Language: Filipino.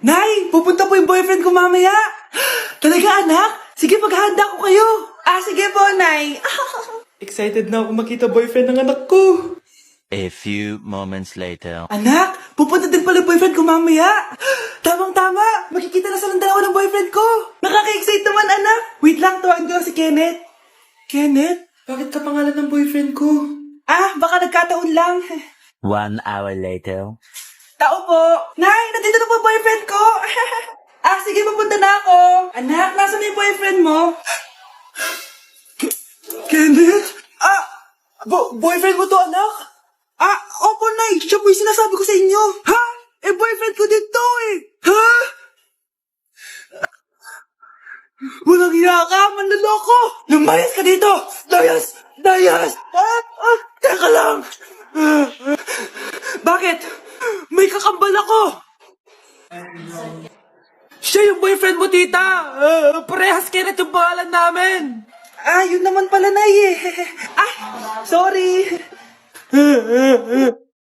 Nay, pupunta po yung boyfriend ko mamaya. Talaga, anak? Sige, paghahanda ko kayo. Sige po, Nay. Excited na ako makita boyfriend ng anak ko. A few moments later. Anak, pupunta din pala yung boyfriend ko mamaya. Tamang-tama, makikita na silang dalawa ng boyfriend ko. Nakaka-excite naman, anak. Wait lang, tuwain ko lang si Kenneth. Kenneth? Bakit ka pangalan ng boyfriend ko? Baka nagkataon lang. 1 hour later. Tao po. Nay, nandito na po ang boyfriend ko. Sige, pupunta na ako. Anak, nasa may boyfriend mo? Kenneth? Boyfriend mo to, anak? Opo, Nay. Siya po yung sinasabi ko sa inyo. Ha? Boyfriend ko din to eh. Ha? Walang hiya ka, manloloko. Lumayas ka dito. Layas. Teka lang. Bakit? May kakambal ako. Siya yung boyfriend mo, tita. Parehas Kenneth yung pangalan namin. Yun naman pala, Nay eh. Sorry.